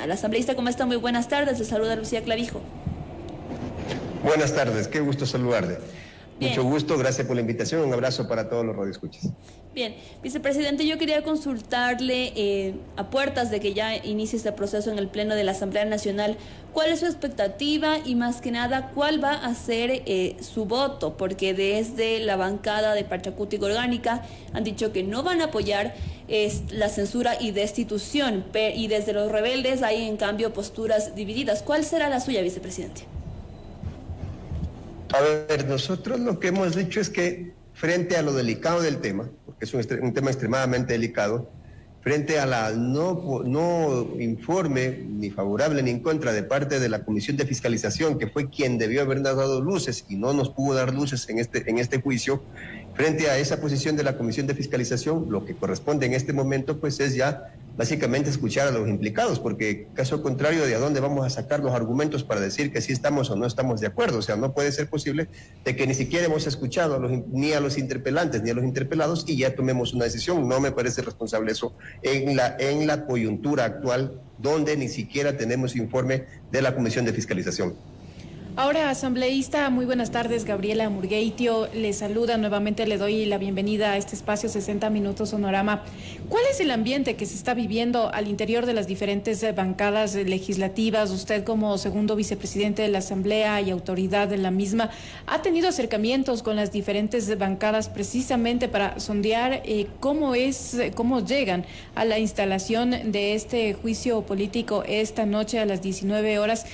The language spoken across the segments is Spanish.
Al asambleísta, ¿cómo está? Muy buenas tardes, le saluda Lucía Clavijo. Buenas tardes, qué gusto saludarle. Bien. Mucho gusto, gracias por la invitación, un abrazo para todos los radioescuchas. Bien, vicepresidente, yo quería consultarle a puertas de que ya inicie este proceso en el Pleno de la Asamblea Nacional, ¿cuál es su expectativa y más que nada cuál va a ser su voto? Porque desde la bancada de Pachacutic Orgánica han dicho que no van a apoyar la censura y destitución, y desde los rebeldes hay en cambio posturas divididas. ¿Cuál será la suya, vicepresidente? A ver, nosotros lo que hemos dicho es que frente a lo delicado del tema, porque es un tema extremadamente delicado, frente a la no informe ni favorable ni en contra de parte de la Comisión de Fiscalización, que fue quien debió habernos dado luces y no nos pudo dar luces en este juicio, frente a esa posición de la Comisión de Fiscalización, lo que corresponde en este momento pues es ya básicamente escuchar a los implicados, porque caso contrario, ¿de a dónde vamos a sacar los argumentos para decir que sí estamos o no estamos de acuerdo? O sea, no puede ser posible de que ni siquiera hemos escuchado ni a los interpelantes ni a los interpelados y ya tomemos una decisión. No me parece responsable eso en la coyuntura actual, donde ni siquiera tenemos informe de la Comisión de Fiscalización. Ahora, asambleísta, muy buenas tardes, Gabriela Murgueitio, le saluda, nuevamente le doy la bienvenida a este espacio 60 Minutos Sonorama. ¿Cuál es el ambiente que se está viviendo al interior de las diferentes bancadas legislativas? Usted, como segundo vicepresidente de la Asamblea y autoridad de la misma, ha tenido acercamientos con las diferentes bancadas precisamente para sondear cómo llegan a la instalación de este juicio político esta noche a las 19 horas.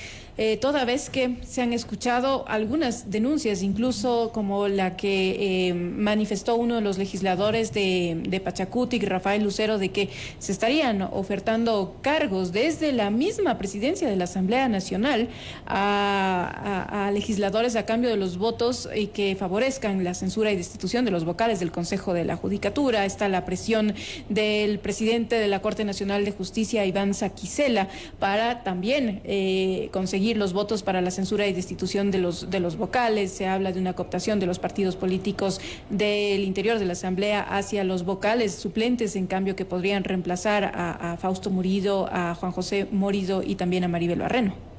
Toda vez que se han escuchado algunas denuncias, incluso como la que manifestó uno de los legisladores de Pachacutic, Rafael Lucero, de que se estarían ofertando cargos desde la misma presidencia de la Asamblea Nacional a legisladores a cambio de los votos y que favorezcan la censura y destitución de los vocales del Consejo de la Judicatura. Está la presión del presidente de la Corte Nacional de Justicia, Iván Saquicela, para también conseguir los votos para la censura y destitución de los vocales. Se habla de una cooptación de los partidos políticos del interior de la Asamblea hacia los vocales suplentes, en cambio que podrían reemplazar a Fausto Murillo, a Juan José Morido y también a Maribel Barreno.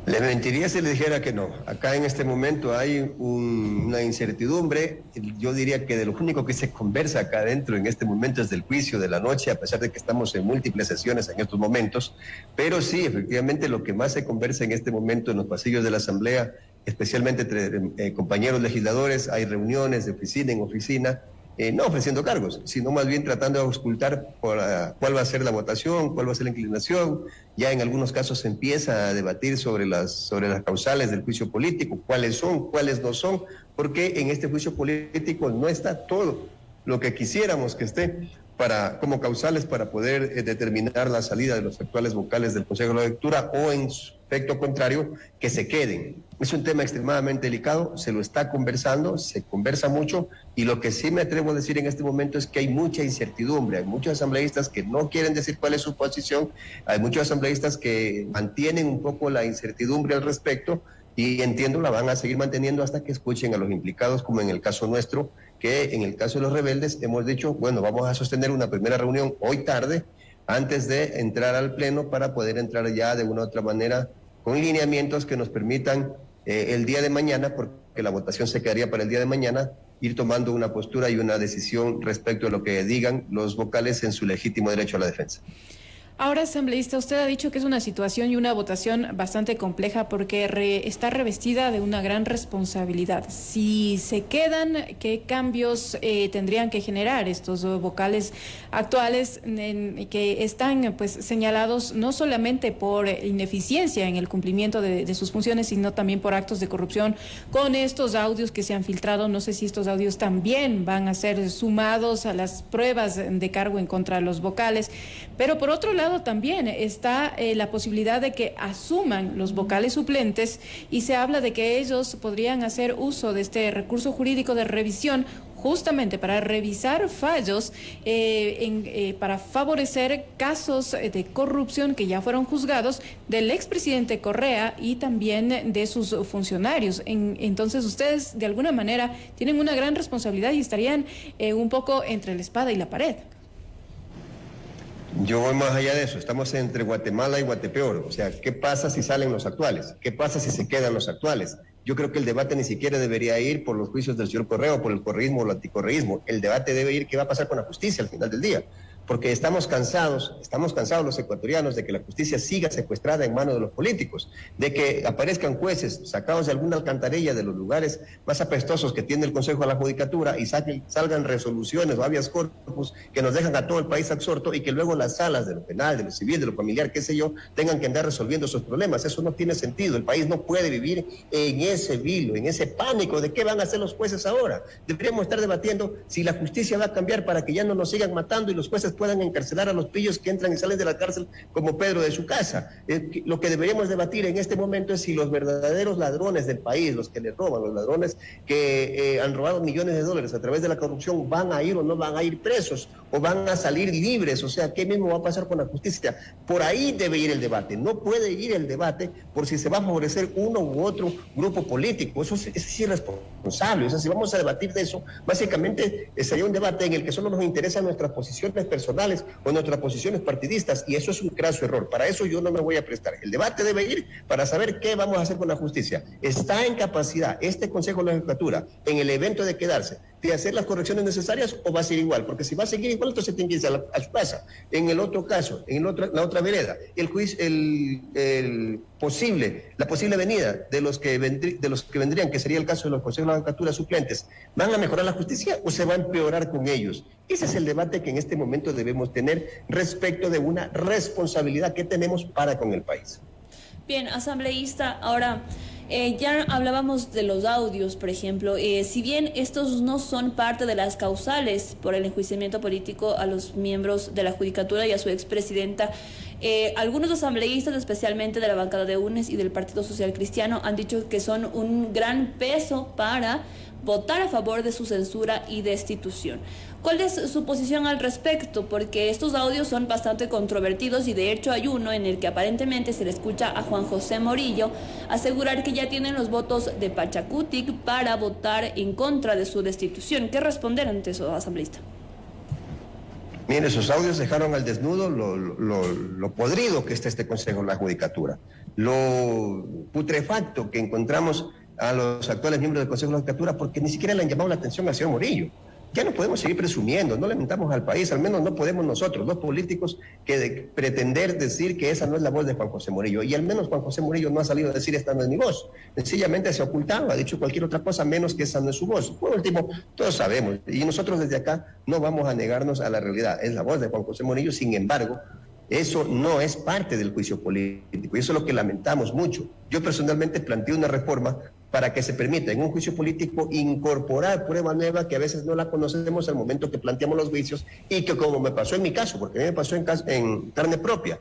Le mentiría si le dijera que no. Acá en este momento hay una incertidumbre. Yo diría que de lo único que se conversa acá adentro en este momento es del juicio de la noche, a pesar de que estamos en múltiples sesiones en estos momentos. Pero sí, efectivamente, lo que más se conversa en este momento en los pasillos de la Asamblea, especialmente entre compañeros legisladores, hay reuniones de oficina en oficina, no ofreciendo cargos, sino más bien tratando de auscultar cuál va a ser la votación, cuál va a ser la inclinación. Ya en algunos casos se empieza a debatir sobre las causales del juicio político, cuáles son, cuáles no son, porque en este juicio político no está todo lo que quisiéramos que esté como causales para poder determinar la salida de los actuales vocales del Consejo de la Lectura o en su efecto contrario, que se queden. Es un tema extremadamente delicado, se lo está conversando, se conversa mucho y lo que sí me atrevo a decir en este momento es que hay mucha incertidumbre, hay muchos asambleístas que no quieren decir cuál es su posición, hay muchos asambleístas que mantienen un poco la incertidumbre al respecto y entiendo la van a seguir manteniendo hasta que escuchen a los implicados, como en el caso nuestro, que en el caso de los rebeldes hemos dicho, bueno, vamos a sostener una primera reunión hoy tarde, antes de entrar al Pleno para poder entrar ya de una u otra manera con lineamientos que nos permitan el día de mañana, porque la votación se quedaría para el día de mañana, ir tomando una postura y una decisión respecto a lo que digan los vocales en su legítimo derecho a la defensa. Ahora, asambleísta, usted ha dicho que es una situación y una votación bastante compleja porque está revestida de una gran responsabilidad. Si se quedan, ¿qué cambios tendrían que generar estos vocales actuales que están pues señalados no solamente por ineficiencia en el cumplimiento de sus funciones, sino también por actos de corrupción con estos audios que se han filtrado? No sé si estos audios también van a ser sumados a las pruebas de cargo en contra de los vocales, pero por otro lado también está la posibilidad de que asuman los vocales suplentes y se habla de que ellos podrían hacer uso de este recurso jurídico de revisión justamente para revisar fallos para favorecer casos de corrupción que ya fueron juzgados del expresidente Correa y también de sus funcionarios. Entonces ustedes de alguna manera tienen una gran responsabilidad y estarían un poco entre la espada y la pared. Yo voy más allá de eso, estamos entre Guatemala y Guatepeor, o sea, ¿qué pasa si salen los actuales? ¿Qué pasa si se quedan los actuales? Yo creo que el debate ni siquiera debería ir por los juicios del señor Correa, por el correísmo o el anticorreísmo. El debate debe ir qué va a pasar con la justicia al final del día. Porque estamos cansados los ecuatorianos de que la justicia siga secuestrada en manos de los políticos, de que aparezcan jueces sacados de alguna alcantarilla de los lugares más apestosos que tiene el Consejo de la Judicatura y salgan resoluciones o habeas corpus que nos dejan a todo el país absorto y que luego las salas de lo penal, de lo civil, de lo familiar, qué sé yo, tengan que andar resolviendo esos problemas. Eso no tiene sentido. El país no puede vivir en ese vilo, en ese pánico de qué van a hacer los jueces ahora. Deberíamos estar debatiendo si la justicia va a cambiar para que ya no nos sigan matando y los jueces puedan encarcelar a los pillos que entran y salen de la cárcel como Pedro de su casa. Lo que deberíamos debatir en este momento es si los verdaderos ladrones del país, los que le roban, los ladrones que han robado millones de dólares a través de la corrupción, van a ir o no van a ir presos o van a salir libres. O sea, ¿qué mismo va a pasar con la justicia? Por ahí debe ir el debate. No puede ir el debate por si se va a favorecer uno u otro grupo político. Eso es irresponsable. O sea, si vamos a debatir de eso, básicamente sería un debate en el que solo nos interesan nuestras posiciones personales o nuestras posiciones partidistas, y eso es un craso error. Para eso yo no me voy a prestar. El debate debe ir para saber qué vamos a hacer con la justicia. ¿Está en capacidad este Consejo de la Judicatura, en el evento de quedarse, de hacer las correcciones necesarias, o va a ser igual? Porque si va a seguir igual, entonces tiene que irse a su casa. En el otro caso, la otra vereda, la posible venida de los que vendrían, que sería el caso de los consejos de la judicatura suplentes, ¿van a mejorar la justicia o se va a empeorar con ellos? Ese es el debate que en este momento debemos tener respecto de una responsabilidad que tenemos para con el país. Bien, asambleísta, ahora ya hablábamos de los audios, por ejemplo. Si bien estos no son parte de las causales por el enjuiciamiento político a los miembros de la Judicatura y a su expresidenta, algunos asambleístas, especialmente de la bancada de UNES y del Partido Social Cristiano, han dicho que son un gran peso para votar a favor de su censura y destitución. ¿Cuál es su posición al respecto? Porque estos audios son bastante controvertidos y de hecho hay uno en el que aparentemente se le escucha a Juan José Morillo asegurar que ya tienen los votos de Pachacutic para votar en contra de su destitución. ¿Qué responder ante eso, asambleísta? Mire, esos audios dejaron al desnudo lo podrido que está este Consejo de la Judicatura, lo putrefacto que encontramos a los actuales miembros del Consejo de la Judicatura, porque ni siquiera le han llamado la atención al señor Morillo. Ya no podemos seguir presumiendo, no lamentamos al país, al menos no podemos nosotros, los políticos, pretender decir que esa no es la voz de Juan José Morillo. Y al menos Juan José Morillo no ha salido a decir esta no es mi voz. Sencillamente se ha ocultado, ha dicho cualquier otra cosa menos que esa no es su voz. Por último, todos sabemos, y nosotros desde acá no vamos a negarnos a la realidad. Es la voz de Juan José Morillo, sin embargo, eso no es parte del juicio político y eso es lo que lamentamos mucho. Yo personalmente planteé una reforma para que se permita en un juicio político incorporar prueba nueva que a veces no la conocemos al momento que planteamos los juicios y que, como me pasó en mi caso, porque a mí me pasó en carne propia,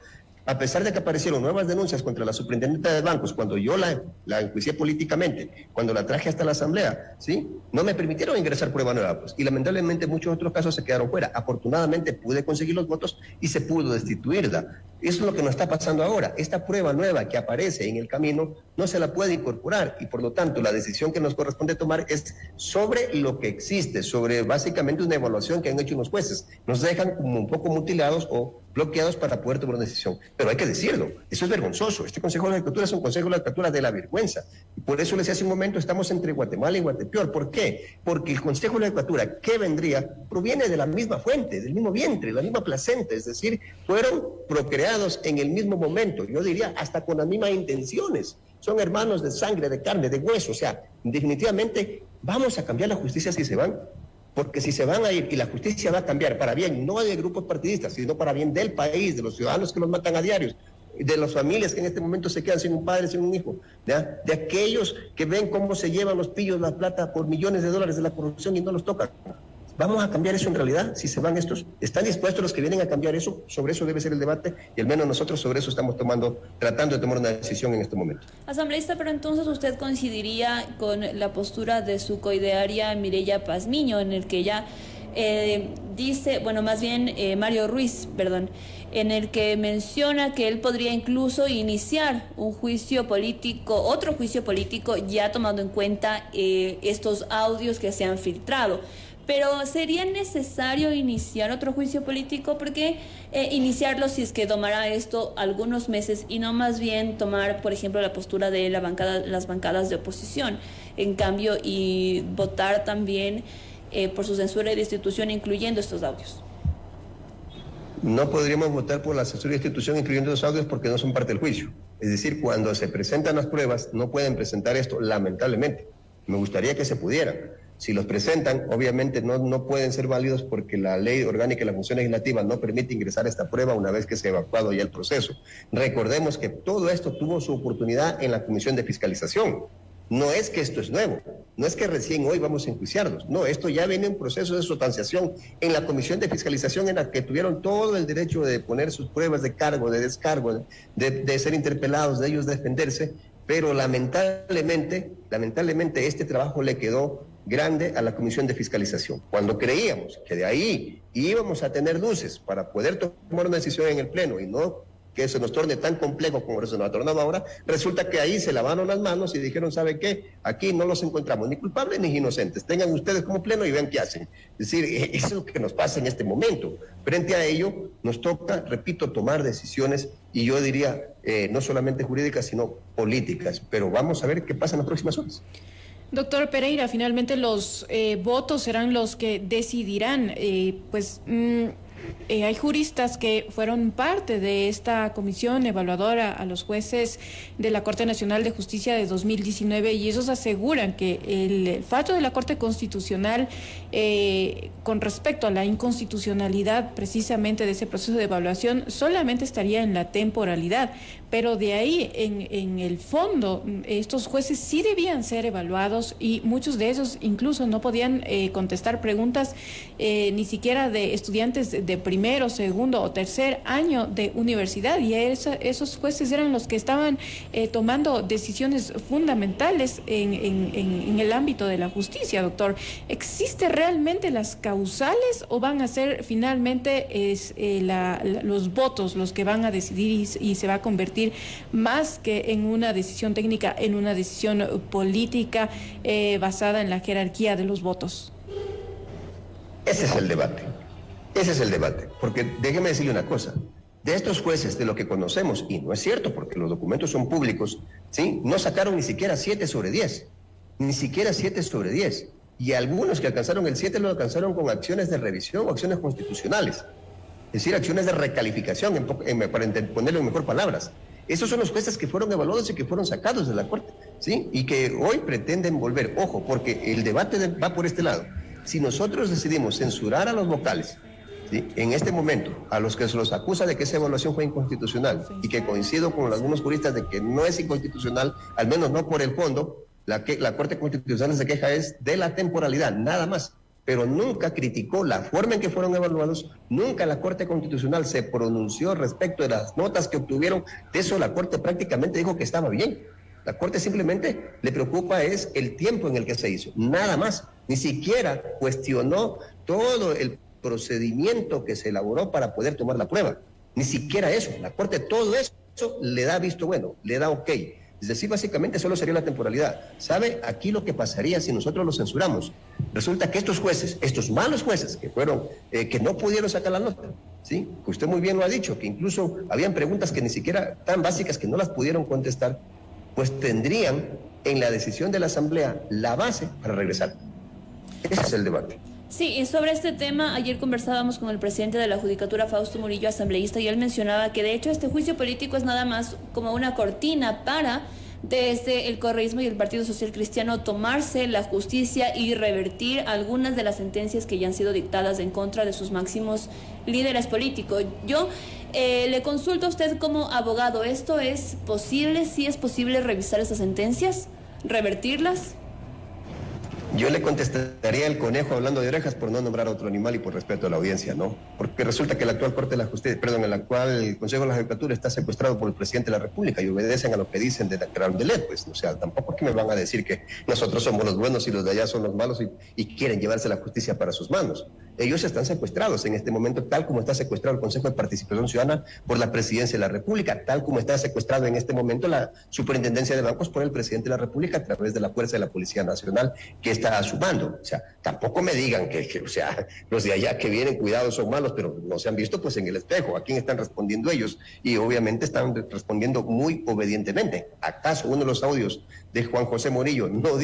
a pesar de que aparecieron nuevas denuncias contra la superintendente de bancos, cuando yo la enjuicié políticamente, cuando la traje hasta la asamblea, ¿sí? No me permitieron ingresar prueba nueva, pues, y lamentablemente muchos otros casos se quedaron fuera. Afortunadamente pude conseguir los votos y se pudo destituirla. Eso es lo que nos está pasando ahora. Esta prueba nueva que aparece en el camino no se la puede incorporar y por lo tanto la decisión que nos corresponde tomar es sobre lo que existe, sobre básicamente una evaluación que han hecho unos jueces. Nos dejan como un poco mutilados o bloqueados para poder tomar una decisión. Pero hay que decirlo, eso es vergonzoso. Este Consejo de la Judicatura es un Consejo de la Judicatura de la vergüenza. Y por eso les decía hace un momento, estamos entre Guatemala y Guatepeor. ¿Por qué? Porque el Consejo de la Judicatura que vendría proviene de la misma fuente, del mismo vientre, la misma placenta, es decir, fueron procreados en el mismo momento, yo diría hasta con las mismas intenciones. Son hermanos de sangre, de carne, de hueso. O sea, definitivamente vamos a cambiar la justicia si se van. Porque si se van a ir y la justicia va a cambiar para bien, no de grupos partidistas, sino para bien del país, de los ciudadanos que los matan a diarios, de las familias que en este momento se quedan sin un padre, sin un hijo, ¿ya? De aquellos que ven cómo se llevan los pillos la plata por millones de dólares de la corrupción y no los tocan. ¿Vamos a cambiar eso en realidad si se van estos? ¿Están dispuestos los que vienen a cambiar eso? Sobre eso debe ser el debate y al menos nosotros sobre eso estamos tratando de tomar una decisión en este momento. Asambleísta, pero entonces usted coincidiría con la postura de su coidearia Mireya Pazmiño, en el que ella dice, bueno, más bien Mario Ruiz, perdón, en el que menciona que él podría incluso iniciar un juicio político, otro juicio político, ya tomando en cuenta estos audios que se han filtrado. pero ¿sería necesario iniciar otro juicio político? Porque iniciarlo si es que tomará esto algunos meses y no más bien tomar, por ejemplo, la postura de las bancadas de oposición, en cambio, y votar también por su censura y destitución, incluyendo estos audios. No podríamos votar por la censura de institución incluyendo los audios porque no son parte del juicio. Es decir, cuando se presentan las pruebas, no pueden presentar esto, lamentablemente. Me gustaría que se pudieran. Si los presentan, obviamente no pueden ser válidos porque la ley orgánica y la función legislativa no permite ingresar a esta prueba una vez que se ha evacuado ya el proceso. Recordemos que todo esto tuvo su oportunidad en la Comisión de Fiscalización. No es que esto es nuevo, no es que recién hoy vamos a enjuiciarlos, no, esto ya viene en proceso de sustanciación en la Comisión de Fiscalización, en la que tuvieron todo el derecho de poner sus pruebas de cargo, de descargo, de ser interpelados, de ellos defenderse, pero lamentablemente este trabajo le quedó grande a la Comisión de Fiscalización. Cuando creíamos que de ahí íbamos a tener luces para poder tomar una decisión en el Pleno y no que se nos torne tan complejo como se nos ha tornado ahora, resulta que ahí se lavaron las manos y dijeron, ¿sabe qué? Aquí no los encontramos ni culpables ni inocentes. Tengan ustedes como Pleno y vean qué hacen. Es decir, eso es lo que nos pasa en este momento. Frente a ello, nos toca, repito, tomar decisiones, y yo diría, no solamente jurídicas, sino políticas. Pero vamos a ver qué pasa en las próximas horas. Doctor Pereira, finalmente los votos serán los que decidirán, hay juristas que fueron parte de esta comisión evaluadora a los jueces de la Corte Nacional de Justicia de 2019 y esos aseguran que el fallo de la Corte Constitucional con respecto a la inconstitucionalidad precisamente de ese proceso de evaluación solamente estaría en la temporalidad, pero de ahí en el fondo estos jueces sí debían ser evaluados y muchos de ellos incluso no podían contestar preguntas ni siquiera de estudiantes de primero, segundo o tercer año de universidad, y esos jueces eran los que estaban tomando decisiones fundamentales en el ámbito de la justicia, doctor. ¿Existe realmente las causales o van a ser finalmente los votos los que van a decidir y se va a convertir más que en una decisión técnica, en una decisión política basada en la jerarquía de los votos? Ese es el debate. Ese es el debate, porque déjeme decirle una cosa, de estos jueces, de lo que conocemos, y no es cierto porque los documentos son públicos, ¿sí? No sacaron ni siquiera 7 sobre 10, ni siquiera 7 sobre 10, y algunos que alcanzaron el 7 lo alcanzaron con acciones de revisión o acciones constitucionales, es decir, acciones de recalificación, para ponerlo en mejor palabras. Esos son los jueces que fueron evaluados y que fueron sacados de la Corte, ¿sí? Y que hoy pretenden volver, ojo, porque el debate va por este lado. Si nosotros decidimos censurar a los vocales, ¿sí? En este momento, a los que se los acusa de que esa evaluación fue inconstitucional y que coincido con algunos juristas de que no es inconstitucional, al menos no por el fondo, la Corte Constitucional se queja es de la temporalidad, nada más, pero nunca criticó la forma en que fueron evaluados, nunca la Corte Constitucional se pronunció respecto de las notas que obtuvieron, de eso la Corte prácticamente dijo que estaba bien. La Corte simplemente le preocupa es el tiempo en el que se hizo, nada más, ni siquiera cuestionó todo el procedimiento que se elaboró para poder tomar la prueba. Ni siquiera eso. La Corte todo eso le da visto bueno, le da ok. Es decir, básicamente solo sería la temporalidad. ¿Sabe? Aquí lo que pasaría si nosotros lo censuramos. Resulta que estos jueces, estos malos jueces que fueron, que no pudieron sacar la nota, ¿sí? Que usted muy bien lo ha dicho, que incluso habían preguntas que ni siquiera tan básicas que no las pudieron contestar, pues tendrían en la decisión de la Asamblea la base para regresar. Ese es el debate. Sí, y sobre este tema, ayer conversábamos con el presidente de la Judicatura, Fausto Murillo, asambleísta, y él mencionaba que de hecho este juicio político es nada más como una cortina para, desde el correísmo y el Partido Social Cristiano, tomarse la justicia y revertir algunas de las sentencias que ya han sido dictadas en contra de sus máximos líderes políticos. Yo le consulto a usted como abogado, ¿esto es posible? ¿Sí es posible revisar esas sentencias? ¿Revertirlas? Yo le contestaría el conejo hablando de orejas por no nombrar a otro animal y por respeto a la audiencia, ¿no? Porque resulta que el actual Corte de la Justicia, el actual Consejo de la Judicatura está secuestrado por el presidente de la República y obedecen a lo que dicen de Carondelet, pues, o sea, tampoco es que me van a decir que nosotros somos los buenos y los de allá son los malos y quieren llevarse la justicia para sus manos. Ellos están secuestrados en este momento, tal como está secuestrado el Consejo de Participación Ciudadana por la Presidencia de la República, tal como está secuestrado en este momento la Superintendencia de Bancos por el Presidente de la República a través de la Fuerza de la Policía Nacional que está a su mando. O sea, tampoco me digan que o sea, los de allá que vienen cuidados son malos, pero no se han visto pues en el espejo. ¿A quién están respondiendo ellos? Y obviamente están respondiendo muy obedientemente. ¿Acaso uno de los audios de Juan José Morillo no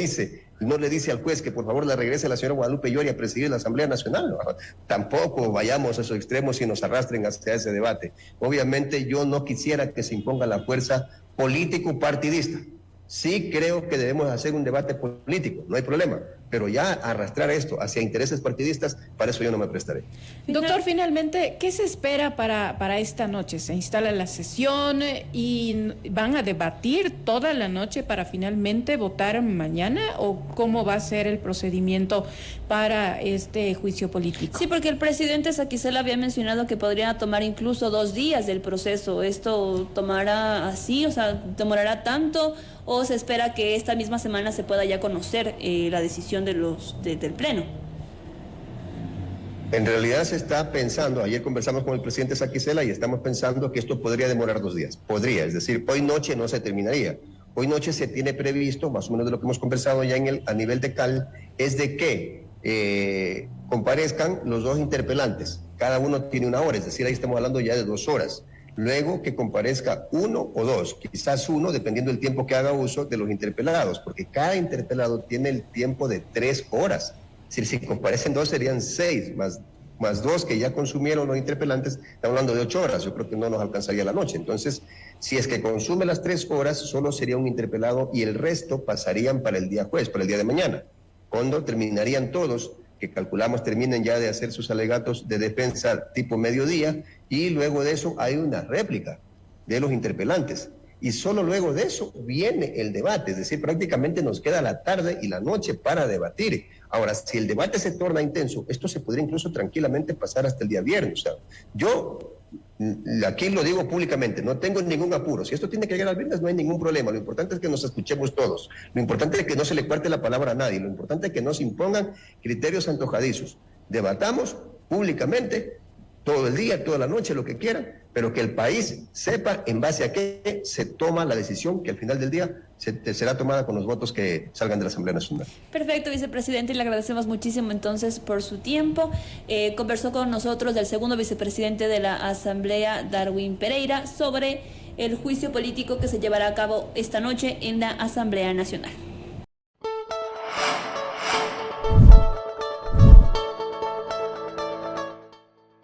le dice al juez que por favor le regrese a la señora Guadalupe Llori a presidir la Asamblea Nacional? ¿No? Tampoco vayamos a esos extremos y nos arrastren hacia ese debate. Obviamente yo no quisiera que se imponga la fuerza político-partidista. Sí creo que debemos hacer un debate político, no hay problema, pero ya arrastrar esto hacia intereses partidistas, para eso yo no me prestaré. Doctor, finalmente, ¿qué se espera para esta noche? ¿Se instala la sesión y van a debatir toda la noche para finalmente votar mañana? ¿O cómo va a ser el procedimiento para este juicio político? Sí, porque el presidente Saquicela había mencionado que podría tomar incluso 2 días del proceso. ¿Esto tomará así? O sea, ¿demorará tanto? ¿O se espera que esta misma semana se pueda ya conocer la decisión del Pleno? En realidad se está pensando, ayer conversamos con el presidente Saquicela y estamos pensando que esto podría demorar 2 días. Podría, es decir, hoy noche no se terminaría. Hoy noche se tiene previsto, más o menos de lo que hemos conversado ya a nivel de CAL, es de que comparezcan los 2 interpelantes. Cada uno tiene 1 hora, es decir, ahí estamos hablando ya de 2 horas. Luego que comparezca 1 o 2, quizás 1, dependiendo del tiempo que haga uso de los interpelados, porque cada interpelado tiene el tiempo de 3 horas. Es decir, si comparecen 2 serían 6, más 2 que ya consumieron los interpelantes, estamos hablando de 8 horas, yo creo que no nos alcanzaría la noche. Entonces, si es que consume las 3 horas, solo sería un interpelado y el resto pasarían para el día jueves, para el día de mañana, cuando terminarían todos, que calculamos terminen ya de hacer sus alegatos de defensa tipo mediodía, y luego de eso hay una réplica de los interpelantes. Y solo luego de eso viene el debate, es decir, prácticamente nos queda la tarde y la noche para debatir. Ahora, si el debate se torna intenso, esto se podría incluso tranquilamente pasar hasta el día viernes. O sea, yo aquí lo digo públicamente, no tengo ningún apuro. Si esto tiene que llegar al viernes, no hay ningún problema. Lo importante es que nos escuchemos todos. Lo importante es que no se le cuarte la palabra a nadie. Lo importante es que no se impongan criterios antojadizos. Debatamos públicamente todo el día, toda la noche, lo que quieran, pero que el país sepa en base a qué se toma la decisión que al final del día será tomada con los votos que salgan de la Asamblea Nacional. Perfecto, vicepresidente, y le agradecemos muchísimo entonces por su tiempo. Conversó con nosotros el segundo vicepresidente de la Asamblea, Darwin Pereira, sobre el juicio político que se llevará a cabo esta noche en la Asamblea Nacional.